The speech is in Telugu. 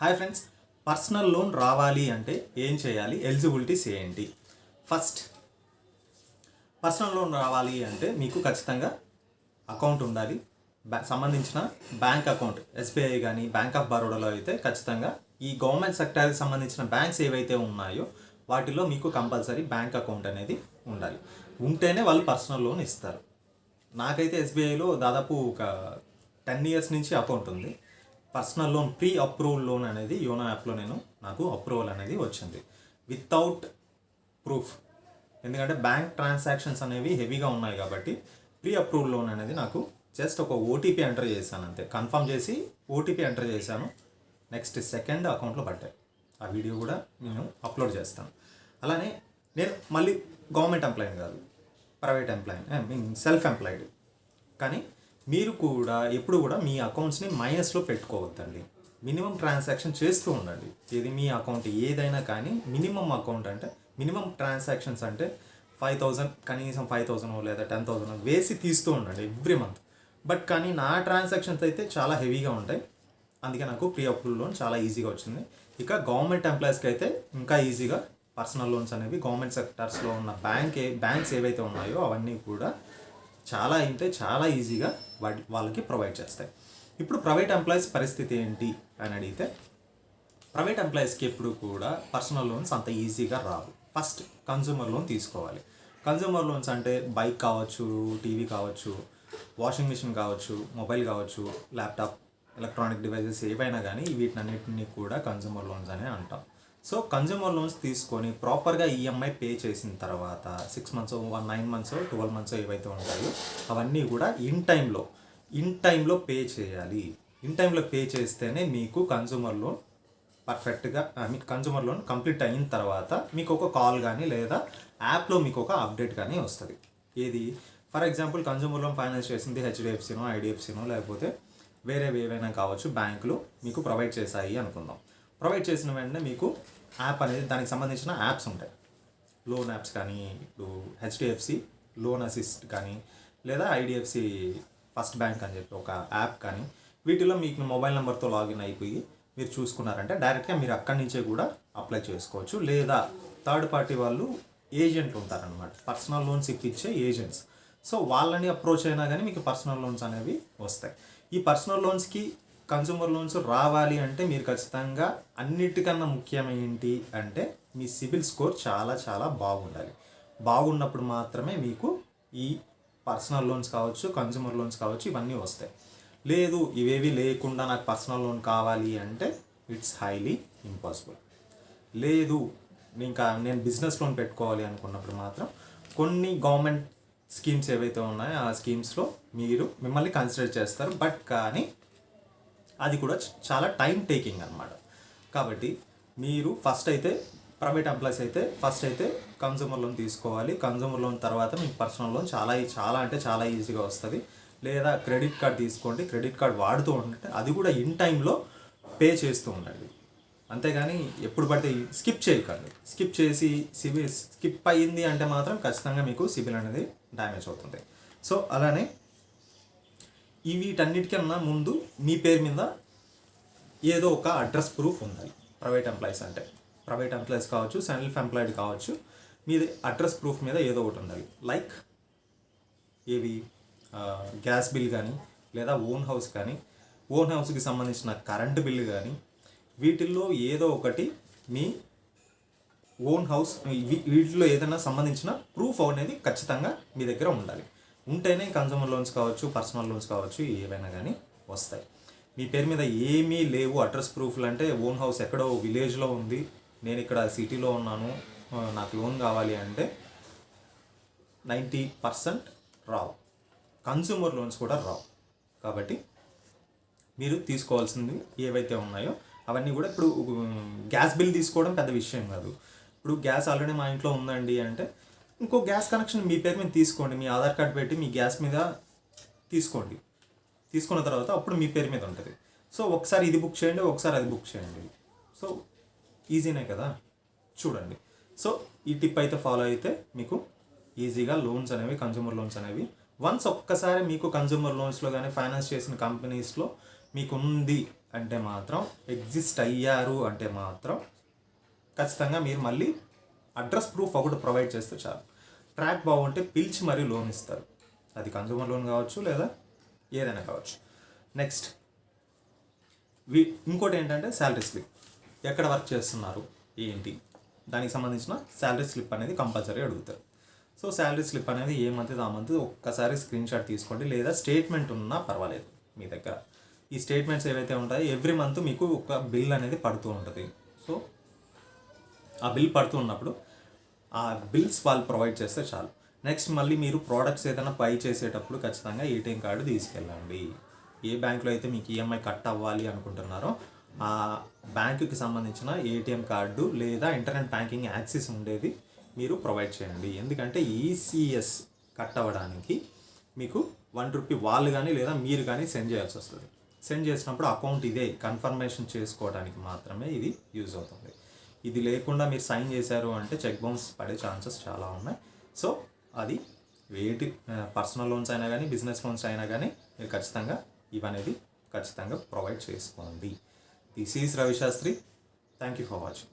హాయ్ ఫ్రెండ్స్, పర్సనల్ లోన్ రావాలి అంటే ఏం చేయాలి? ఎలిజిబిలిటీస్ ఏంటి? ఫస్ట్, పర్సనల్ లోన్ రావాలి అంటే మీకు ఖచ్చితంగా అకౌంట్ ఉండాలి. సంబంధించిన బ్యాంక్ అకౌంట్ ఎస్బీఐ కానీ బ్యాంక్ ఆఫ్ బరోడాలో అయితే ఖచ్చితంగా ఈ గవర్నమెంట్ సెక్టార్కి సంబంధించిన బ్యాంక్స్ ఏవైతే ఉన్నాయో వాటిలో మీకు కంపల్సరీ బ్యాంక్ అకౌంట్ అనేది ఉండాలి. ఉంటేనే వాళ్ళు పర్సనల్ లోన్ ఇస్తారు. నాకైతే ఎస్బీఐలో దాదాపు ఒక 10 years నుంచి అకౌంట్ ఉంది. Personal loan pre approval loan అనేది యోనో యాప్లో నాకు అప్రూవల్ అనేది వచ్చింది వితౌట్ ప్రూఫ్. ఎందుకంటే బ్యాంక్ ట్రాన్సాక్షన్స్ అనేవి హెవీగా ఉన్నాయి కాబట్టి ప్రీ అప్రూవల్ లోన్ అనేది నాకు జస్ట్ ఒక ఓటీపీ ఎంటర్ చేశాను అంతే. కన్ఫర్మ్ చేసి ఓటీపీ ఎంటర్ చేశాను. నెక్స్ట్ సెకండ్ అకౌంట్లో పడ్డాయి. ఆ వీడియో కూడా నేను అప్లోడ్ చేస్తాను. అలానే నేను మళ్ళీ గవర్నమెంట్ ఎంప్లాయీ కాదు, ప్రైవేట్ ఎంప్లాయీ, సెల్ఫ్ ఎంప్లాయిడ్. కానీ మీరు కూడా ఎప్పుడు కూడా మీ అకౌంట్స్ని మైనస్లో పెట్టుకోవద్దండి. మినిమం ట్రాన్సాక్షన్ చేస్తూ ఉండండి. ఇది మీ అకౌంట్ ఏదైనా కానీ మినిమం అకౌంట్ అంటే మినిమం ట్రాన్సాక్షన్స్ అంటే 5,000, కనీసం 5,000 లేదా 10,000 వేసి తీస్తూ ఉండండి ఎవ్రీ మంత్. బట్ కానీ నా ట్రాన్సాక్షన్స్ అయితే చాలా హెవీగా ఉంటాయి. అందుకే నాకు ప్రీ అప్రూవల్ లోన్ చాలా ఈజీగా వచ్చింది. ఇక గవర్నమెంట్ ఎంప్లాయీస్కి అయితే ఇంకా ఈజీగా పర్సనల్ లోన్స్ అనేవి గవర్నమెంట్ సెక్టార్స్లో ఉన్న బ్యాంక్స్ ఏవైతే ఉన్నాయో అవన్నీ కూడా చాలా అంటే చాలా ఈజీగా వాళ్ళకి ప్రొవైడ్ చేస్తాయి. ఇప్పుడు ప్రైవేట్ ఎంప్లాయీస్ పరిస్థితి ఏంటి అని అడిగితే, ప్రైవేట్ ఎంప్లాయీస్కి ఎప్పుడు కూడా పర్సనల్ లోన్స్ అంత ఈజీగా రావు. ఫస్ట్ కన్జ్యూమర్ లోన్ తీసుకోవాలి. కన్జ్యూమర్ లోన్స్ అంటే బైక్ కావచ్చు, టీవీ కావచ్చు, వాషింగ్ మిషన్ కావచ్చు, మొబైల్ కావచ్చు, ల్యాప్టాప్, ఎలక్ట్రానిక్ డివైజెస్ ఏవైనా కానీ వీటినన్నిటిని కూడా కన్జ్యూమర్ లోన్స్ అనే అంటాం. సో కన్జ్యూమర్ లోన్స్ తీసుకొని ప్రాపర్గా ఈఎంఐ పే చేసిన తర్వాత 6 months, 9 months, 12 months ఏవైతే ఉంటాయో అవన్నీ కూడా ఇన్ టైంలో పే చేయాలి. ఇన్ టైంలో పే చేస్తేనే మీకు కన్జ్యూమర్ లోన్ పర్ఫెక్ట్గా మీకు కన్జ్యూమర్ లోన్ కంప్లీట్ అయిన తర్వాత మీకు ఒక కాల్ కానీ లేదా యాప్లో మీకు ఒక అప్డేట్ కానీ వస్తుంది. ఏది, for example consumer loan finance చేసింది హెచ్డిఎఫ్సినో, ఐడిఎఫ్సినో లేకపోతే వేరే ఏవైనా కావచ్చు బ్యాంకులు మీకు ప్రొవైడ్ చేశాయి అనుకుందాం. ప్రొవైడ్ చేసిన వెంటనే మీకు యాప్ అనేది దానికి సంబంధించిన యాప్స్ ఉంటాయి. లోన్ యాప్స్ కానీ, ఇప్పుడు హెచ్డిఎఫ్సి లోన్ అసిస్ట్ కానీ లేదా ఐడిఎఫ్సి ఫస్ట్ బ్యాంక్ అని చెప్పి ఒక యాప్ కానీ, వీటిలో మీకు మొబైల్ నెంబర్తో లాగిన్ అయిపోయి మీరు చూసుకున్నారంటే డైరెక్ట్గా మీరు అక్కడి నుంచే కూడా అప్లై చేసుకోవచ్చు. లేదా థర్డ్ పార్టీ వాళ్ళు ఏజెంట్లు ఉంటారనమాట, పర్సనల్ లోన్స్ ఇప్పించే ఏజెంట్స్. సో వాళ్ళని అప్రోచ్ అయినా కానీ మీకు పర్సనల్ లోన్స్ అనేవి వస్తాయి. ఈ పర్సనల్ లోన్స్కి కన్జ్యూమర్ లోన్స్ రావాలి అంటే మీరు ఖచ్చితంగా అన్నిటికన్నా ముఖ్యం ఏంటి అంటే మీ సిబిల్ స్కోర్ చాలా చాలా బాగుండాలి. బాగున్నప్పుడు మాత్రమే మీకు ఈ పర్సనల్ లోన్స్ కావచ్చు, కన్జ్యూమర్ లోన్స్ కావచ్చు, ఇవన్నీ వస్తాయి. లేదు ఇవేవి లేకుండా నాకు పర్సనల్ లోన్ కావాలి అంటే ఇట్స్ హైలీ ఇంపాసిబుల్. లేదు ఇంకా నేను బిజినెస్ లోన్ పెట్టుకోవాలి అనుకున్నప్పుడు మాత్రం కొన్ని గవర్నమెంట్ స్కీమ్స్ ఏవైతే ఉన్నాయో ఆ స్కీమ్స్లో మిమ్మల్ని కన్సిడర్ చేస్తారు. బట్ కానీ అది కూడా చాలా టైం టేకింగ్ అనమాట. కాబట్టి మీరు ఫస్ట్ అయితే ప్రైవేట్ ఎంప్లాయీస్ అయితే ఫస్ట్ అయితే కన్జ్యూమర్ లోన్ తీసుకోవాలి. కన్జ్యూమర్ లోన్ తర్వాత మీకు పర్సనల్ లోన్ చాలా అంటే చాలా ఈజీగా వస్తుంది. లేదా క్రెడిట్ కార్డ్ తీసుకోండి. క్రెడిట్ కార్డ్ వాడుతూ ఉంటే అది కూడా ఇన్ టైంలో పే చేస్తూ ఉండండి. అంతేగాని ఎప్పుడు పడితే స్కిప్ చేయకండి. స్కిప్ చేసి సిబిల్ స్కిప్ అయ్యింది అంటే మాత్రం ఖచ్చితంగా మీకు సిబిల్ అనేది డ్యామేజ్ అవుతుంది. సో అలానే వీటన్నిటికన్నా ముందు మీ పేరు మీద ఏదో ఒక అడ్రస్ ప్రూఫ్ ఉండాలి. ప్రైవేట్ ఎంప్లాయీస్ అంటే ప్రైవేట్ ఎంప్లాయీస్ కావచ్చు, సెల్ఫ్ ఎంప్లాయిడ్ కావచ్చు, మీది అడ్రస్ ప్రూఫ్ మీద ఏదో ఒకటి ఉండాలి. లైక్ గ్యాస్ బిల్ కానీ లేదా ఓన్ హౌస్ కానీ, ఓన్ హౌస్కి సంబంధించిన కరెంటు బిల్లు కానీ, వీటిల్లో ఏదో ఒకటి మీ ఓన్ హౌస్ వీటిలో ఏదైనా సంబంధించిన ప్రూఫ్ అనేది ఖచ్చితంగా మీ దగ్గర ఉండాలి. ఉంటేనే కన్జ్యూమర్ లోన్స్ కావచ్చు, పర్సనల్ లోన్స్ కావచ్చు, ఏవైనా కానీ వస్తాయి. మీ పేరు మీద ఏమీ లేవు అడ్రస్ ప్రూఫ్లు అంటే ఓన్ హౌస్ ఎక్కడో విలేజ్లో ఉంది, నేను ఇక్కడ సిటీలో ఉన్నాను, నాకు లోన్ కావాలి అంటే 90% రావు. కన్జ్యూమర్ లోన్స్ కూడా రావు. కాబట్టి మీరు తీసుకోవాల్సింది ఏవైతే ఉన్నాయో అవన్నీ కూడా, ఇప్పుడు గ్యాస్ బిల్ తీసుకోవడం పెద్ద విషయం కాదు. ఇప్పుడు గ్యాస్ ఆల్రెడీ మా ఇంట్లో ఉందండి అంటే ఇంకో గ్యాస్ కనెక్షన్ మీ పేరు మీద తీసుకోండి. మీ ఆధార్ కార్డ్ పెట్టి మీ గ్యాస్ మీద తీసుకోండి. తీసుకున్న తర్వాత అప్పుడు మీ పేరు మీద ఉంటుంది. సో ఒకసారి ఇది బుక్ చేయండి, ఒకసారి అది బుక్ చేయండి. సో ఈజీనే కదా, చూడండి. సో ఈ టిప్ అయితే ఫాలో అయితే మీకు ఈజీగా లోన్స్ అనేవి, కన్జ్యూమర్ లోన్స్ అనేవి ఒక్కసారి మీకు కన్జ్యూమర్ లోన్స్లో కానీ ఫైనాన్స్ చేసిన కంపెనీస్లో మీకు ఉంది అంటే మాత్రం ఎగ్జిస్ట్ అయ్యారు అంటే మాత్రం ఖచ్చితంగా మీరు మళ్ళీ అడ్రస్ ప్రూఫ్ ఒకటి ప్రొవైడ్ చేస్తే చాలు. ట్రాక్ బాగుంటే పిలిచి మరీ లోన్ ఇస్తారు. అది కన్జ్యూమర్ లోన్ కావచ్చు లేదా ఏదైనా కావచ్చు. నెక్స్ట్ ఇంకోటి ఏంటంటే శాలరీ స్లిప్. ఎక్కడ వర్క్ చేస్తున్నారు ఏంటి దానికి సంబంధించిన శాలరీ స్లిప్ అనేది కంపల్సరీ అడుగుతారు. సో శాలరీ స్లిప్ అనేది ఏ మంత్ ఆ మంత్ ఒక్కసారి స్క్రీన్ షాట్ తీసుకోండి, లేదా స్టేట్మెంట్ ఉన్నా పర్వాలేదు మీ దగ్గర. ఈ స్టేట్మెంట్స్ ఏవైతే ఉంటాయో ఎవ్రీ మంత్ మీకు ఒక బిల్ అనేది పడుతూ ఉంటుంది. సో ఆ బిల్ పడుతూ ఉన్నప్పుడు ఆ బిల్స్ వాళ్ళు ప్రొవైడ్ చేస్తే చాలు. నెక్స్ట్ మళ్ళీ మీరు ప్రోడక్ట్స్ ఏదైనా బై చేసేటప్పుడు ఖచ్చితంగా ఏటీఎం కార్డు తీసుకెళ్ళండి. ఏ బ్యాంకులో అయితే మీకు ఈఎంఐ కట్ అవ్వాలి అనుకుంటున్నారో ఆ బ్యాంకుకి సంబంధించిన ఏటీఎం కార్డు లేదా ఇంటర్నెట్ బ్యాంకింగ్ యాక్సెస్ ఉండేది మీరు ప్రొవైడ్ చేయండి. ఎందుకంటే ఈసీఎస్ కట్ అవ్వడానికి మీకు ₹1 వాళ్ళు కానీ లేదా మీరు కానీ సెండ్ చేయాల్సి వస్తుంది. సెండ్ చేసినప్పుడు అకౌంట్ ఇదే కన్ఫర్మేషన్ చేసుకోవడానికి మాత్రమే ఇది యూజ్ అవుతుంది. ఇది లేకుండా మీరు సైన్ చేశారు అంటే చెక్ బౌన్స్ పడే ఛాన్సెస్ చాలా ఉన్నాయి. సో అది పర్సనల్ లోన్స్ అయినా కానీ బిజినెస్ లోన్స్ అయినా కానీ మీరు ఖచ్చితంగా ఇవనేది ఖచ్చితంగా ప్రొవైడ్ చేసుకోండి. This is Ravi Shastri. Thank you for watching.